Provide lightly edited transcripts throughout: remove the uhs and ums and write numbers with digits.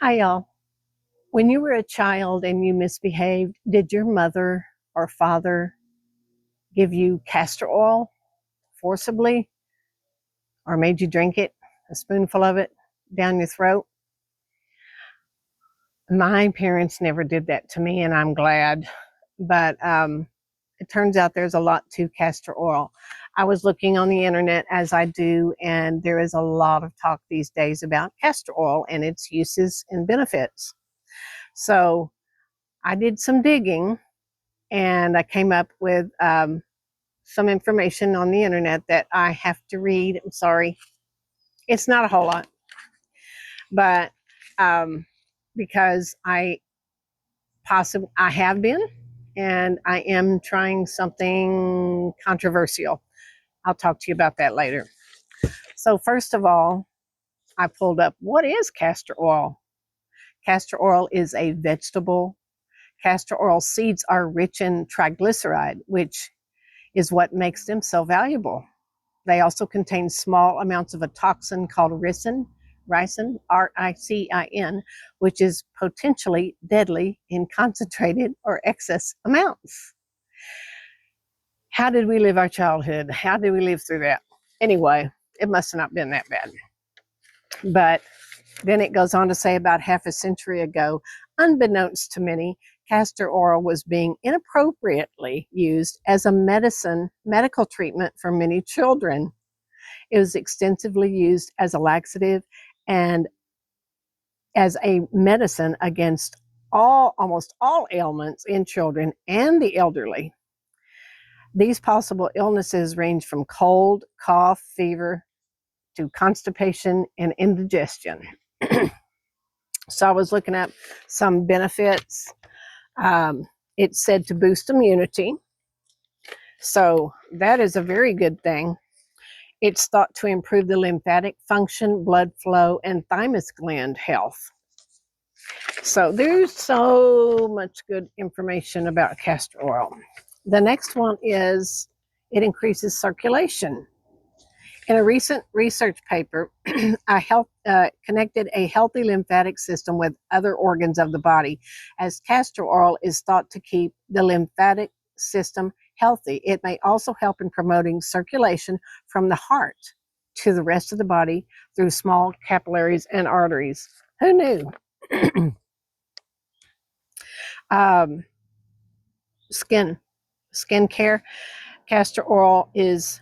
Hi, y'all. When you were a child and you misbehaved, did your mother or father give you castor oil forcibly or made you drink it, a spoonful of it down your throat? My parents never did that to me, and I'm glad. But it turns out there's a lot to castor oil. I was looking on the internet as I do, and there is a lot of talk these days about castor oil and its uses and benefits. So I did some digging and I came up with some information on the internet that I have to read. I'm sorry. It's not a whole lot, but because I have been, and I am trying something controversial. I'll talk to you about that later. So first of all, I pulled up what is castor oil. Castor oil is a vegetable. Castor oil seeds are rich in triglyceride, which is what makes them so valuable. They also contain small amounts of a toxin called ricin, R-I-C-I-N, which is potentially deadly in concentrated or excess amounts. How did we live our childhood? How did we live through that? Anyway, it must have not been that bad. But then it goes on to say about half a century ago, unbeknownst to many, castor oil was being inappropriately used as a medical treatment for many children. It was extensively used as a laxative and as a medicine against almost all ailments in children and the elderly. These possible illnesses range from cold, cough, fever, to constipation and indigestion. So I was looking at some benefits. It's said to boost immunity. So that is a very good thing. It's thought to improve the lymphatic function, blood flow, and thymus gland health. So there's so much good information about castor oil. The next one is it increases circulation. In a recent research paper, connected a healthy lymphatic system with other organs of the body, as castor oil is thought to keep the lymphatic system healthy. It may also help in promoting circulation from the heart to the rest of the body through small capillaries and arteries. Who knew? Skin care. Castor oil is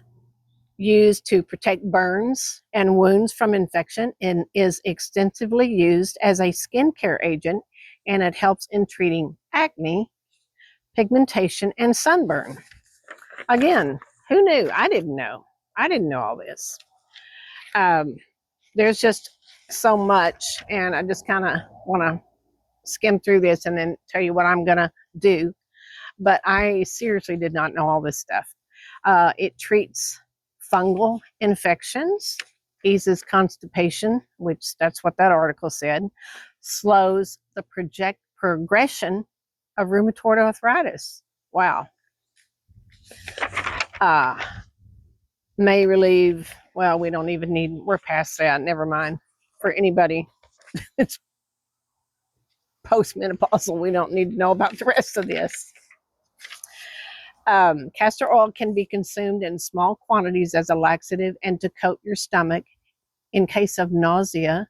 used to protect burns and wounds from infection and is extensively used as a skincare agent, and it helps in treating acne, pigmentation, and sunburn. Again, who knew? I didn't know. I didn't know all this. There's just so much, and I just kind of want to skim through this and then tell you what I'm going to do. But I seriously did not know all this stuff. It treats fungal infections, eases constipation, which that's what that article said, slows the progression of rheumatoid arthritis. Wow. May relieve, well, we don't even need, we're past that, never mind. For anybody that's postmenopausal, we don't need to know about the rest of this. Castor oil can be consumed in small quantities as a laxative and to coat your stomach in case of nausea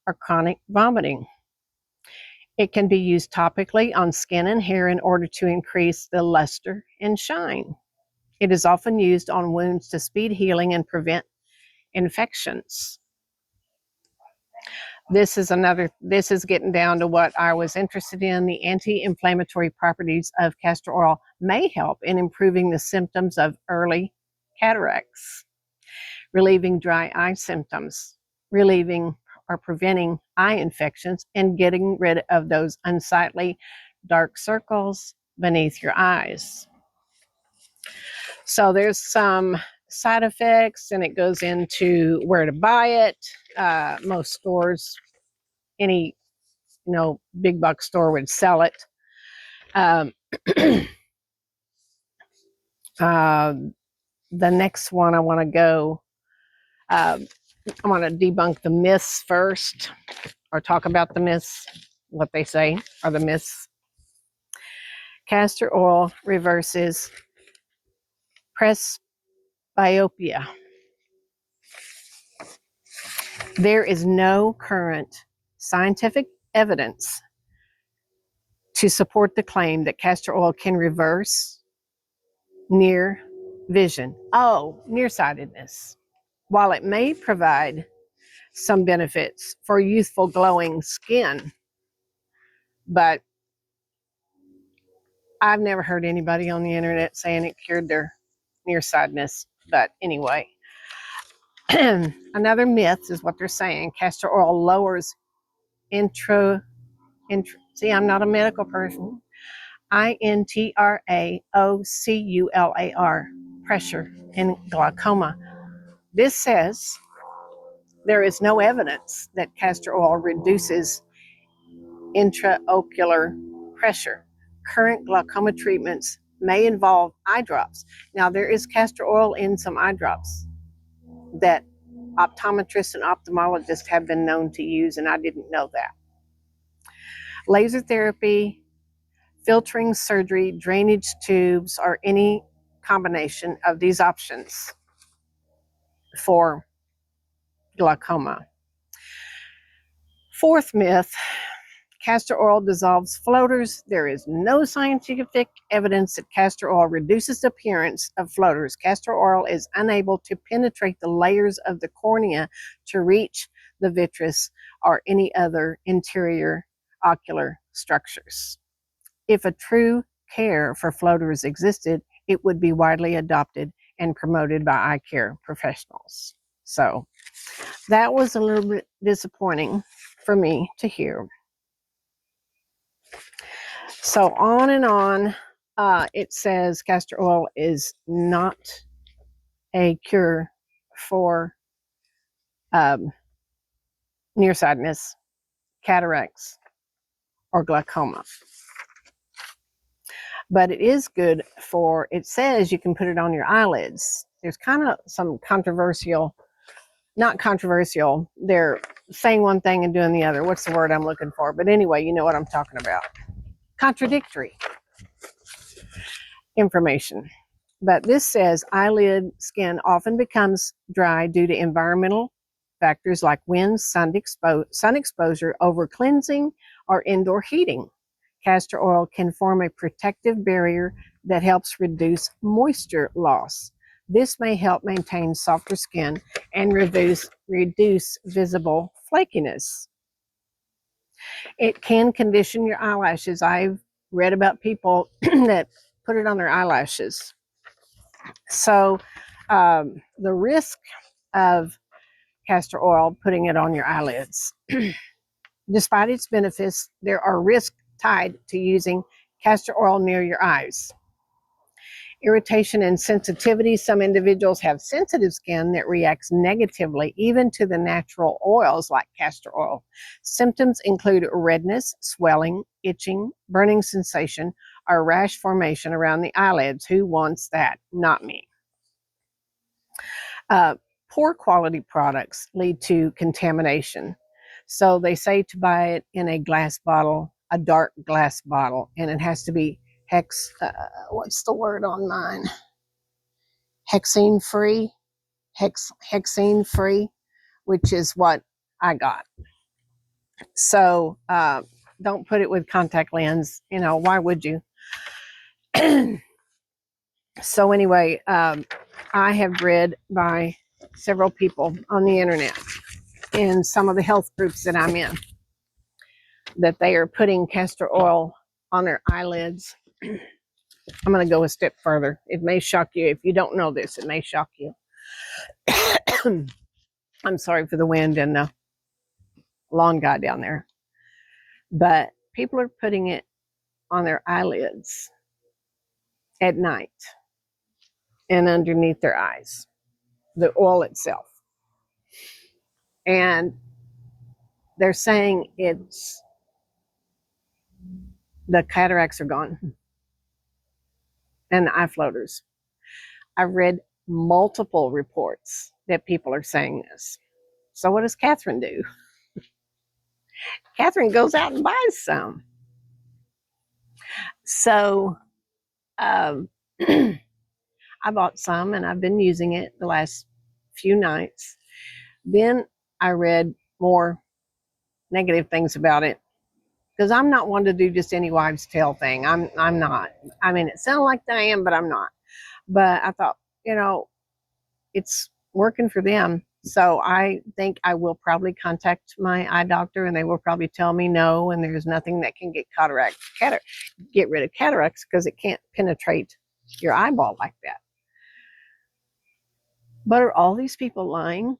or chronic vomiting. It can be used topically on skin and hair in order to increase the luster and shine. It is often used on wounds to speed healing and prevent infections. This is getting down to what I was interested in. The anti-inflammatory properties of castor oil may help in improving the symptoms of early cataracts, relieving dry eye symptoms, relieving or preventing eye infections, and getting rid of those unsightly dark circles beneath your eyes. So there's some side effects, and it goes into where to buy it. Most stores, any big box store would sell it. The next one I want to go. I want to debunk the myths first, or talk about the myths, what they say are the myths. Castor oil reverses presbyopia. There is no current scientific evidence to support the claim that castor oil can reverse near vision. Oh, nearsightedness. While it may provide some benefits for youthful glowing skin, but I've never heard anybody on the internet saying it cured their nearsightedness. But anyway, another myth is what they're saying. Castor oil lowers see, I'm not a medical person. Intraocular pressure in glaucoma. This says there is no evidence that castor oil reduces intraocular pressure. Current glaucoma treatments may involve eye drops. Now, there is castor oil in some eye drops that optometrists and ophthalmologists have been known to use, and I didn't know that. Laser therapy, filtering surgery, drainage tubes, or any combination of these options for glaucoma. Fourth myth, castor oil dissolves floaters. There is no scientific evidence that castor oil reduces the appearance of floaters. Castor oil is unable to penetrate the layers of the cornea to reach the vitreous or any other interior ocular structures. If a true care for floaters existed, it would be widely adopted and promoted by eye care professionals. So that was a little bit disappointing for me to hear. So on and on, it says castor oil is not a cure for nearsightedness, cataracts, or glaucoma. But it is good for, it says you can put it on your eyelids. There's kind of some not controversial, they're saying one thing and doing the other. What's the word I'm looking for? But anyway, you know what I'm talking about. Contradictory information. But this says eyelid skin often becomes dry due to environmental factors like wind, sun exposure, over cleansing, or indoor heating. Castor oil can form a protective barrier that helps reduce moisture loss. This may help maintain softer skin and reduce visible flakiness. It can condition your eyelashes. I've read about people that put it on their eyelashes. So the risk of castor oil, putting it on your eyelids. Despite its benefits, there are risks tied to using castor oil near your eyes. Irritation and sensitivity. Some individuals have sensitive skin that reacts negatively even to the natural oils like castor oil. Symptoms include redness, swelling, itching, burning sensation, or rash formation around the eyelids. Who wants that? Not me. Poor quality products lead to contamination. So they say to buy it in a glass bottle, a dark glass bottle, and it has to be what's the word on mine? Hexene free, which is what I got. So don't put it with contact lens. You know, why would you? So anyway, I have read by several people on the internet in some of the health groups that I'm in that they are putting castor oil on their eyelids. I'm going to go a step further. It may shock you. If you don't know this, it may shock you. I'm sorry for the wind and the lawn guy down there. But people are putting it on their eyelids at night and underneath their eyes, the oil itself. And they're saying the cataracts are gone and the eye floaters. I've read multiple reports that people are saying this. So what does Catherine do? Catherine goes out and buys some. So um, I bought some and I've been using it the last few nights. Then I read more negative things about it because I'm not one to do just any wives' tale thing. I'm not. I mean, it sounds like I am, but I'm not. But I thought, it's working for them. So I think I will probably contact my eye doctor and they will probably tell me no, and there's nothing that can get get rid of cataracts because it can't penetrate your eyeball like that. But are all these people lying?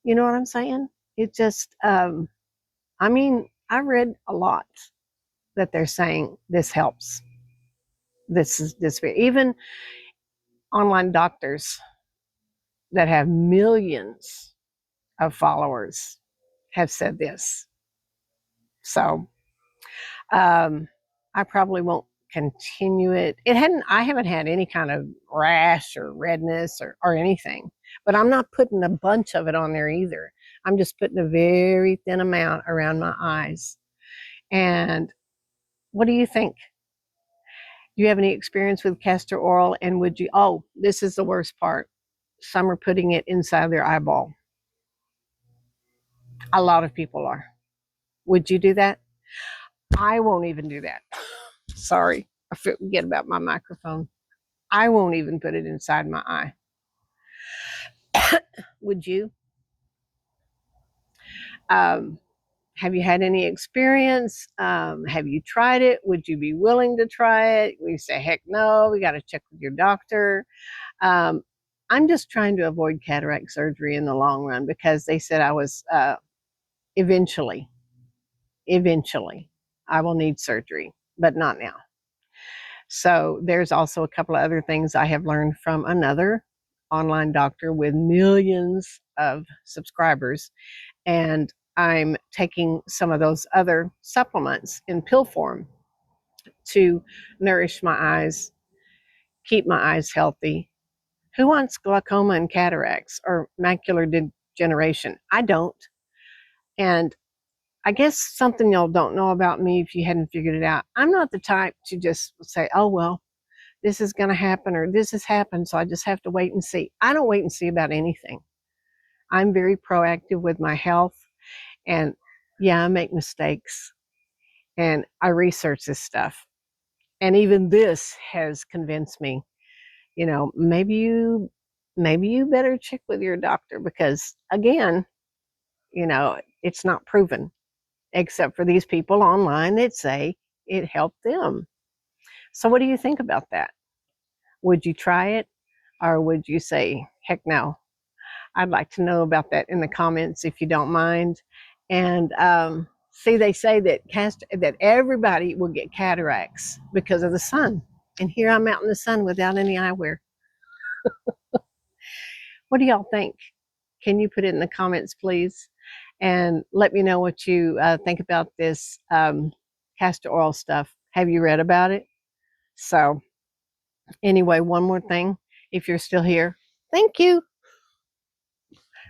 You know what I'm saying? It just, I mean, I read a lot that they're saying this helps. Even online doctors that have millions of followers have said this. So I probably won't continue it. I haven't had any kind of rash or redness or anything, but I'm not putting a bunch of it on there either. I'm just putting a very thin amount around my eyes. And what do you think? Do you have any experience with castor oil? And this is the worst part. Some are putting it inside their eyeball. A lot of people are. Would you do that? I won't even do that. Sorry, I forget about my microphone. I won't even put it inside my eye. Would you? Um, have you had any experience? Have you tried it? Would you be willing to try it? We say, heck no, we got to check with your doctor. Um, I'm just trying to avoid cataract surgery in the long run because they said I was eventually, I will need surgery, but not now. So there's also a couple of other things I have learned from another online doctor with millions of subscribers. And I'm taking some of those other supplements in pill form to nourish my eyes, keep my eyes healthy. Who wants glaucoma and cataracts or macular degeneration? I don't. And I guess something y'all don't know about me, if you hadn't figured it out, I'm not the type to just say, oh, well, this is going to happen or this has happened, so I just have to wait and see. I don't wait and see about anything. I'm very proactive with my health. And yeah, I make mistakes and I research this stuff. And even this has convinced me, maybe you better check with your doctor because again, it's not proven except for these people online that say it helped them. So what do you think about that? Would you try it or would you say, heck no? I'd like to know about that in the comments if you don't mind. And see, they say that everybody will get cataracts because of the sun. And here I'm out in the sun without any eyewear. What do y'all think? Can you put it in the comments, please? And let me know what you think about this castor oil stuff. Have you read about it? So anyway, one more thing. If you're still here, thank you.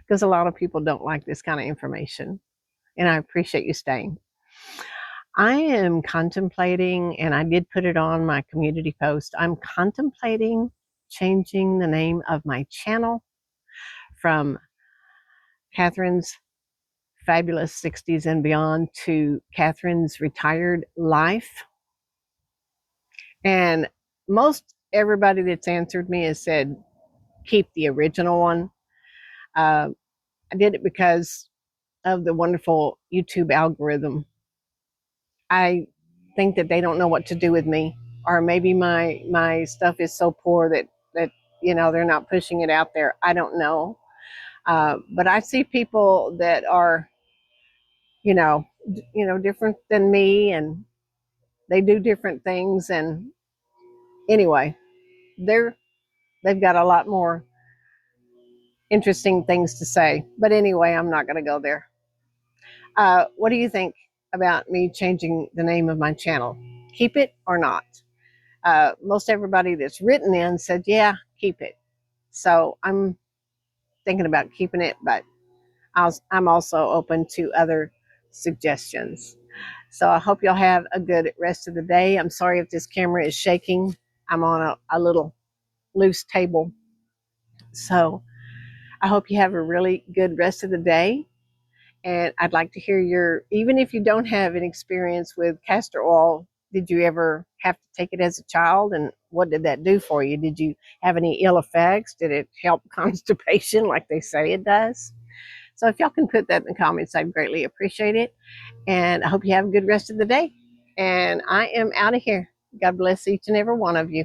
Because a lot of people don't like this kind of information. And I appreciate you staying. I am contemplating, and I did put it on my community post, I'm contemplating changing the name of my channel from Catherine's Fabulous 60s and Beyond to Catherine's Retired Life. And most everybody that's answered me has said, keep the original one. I did it because of the wonderful YouTube algorithm. I think that they don't know what to do with me, or maybe my stuff is so poor that they're not pushing it out there. I don't know, but I see people that are different than me, and they do different things. And anyway, they've got a lot more interesting things to say. But anyway, I'm not going to go there. What do you think about me changing the name of my channel? Keep it or not? Most everybody that's written in said, yeah, keep it. So I'm thinking about keeping it, but I'm also open to other suggestions. So I hope y'all have a good rest of the day. I'm sorry if this camera is shaking. I'm on a little loose table. So I hope you have a really good rest of the day. And I'd like to hear even if you don't have an experience with castor oil, did you ever have to take it as a child? And what did that do for you? Did you have any ill effects? Did it help constipation like they say it does? So if y'all can put that in the comments, I'd greatly appreciate it. And I hope you have a good rest of the day. And I am out of here. God bless each and every one of you.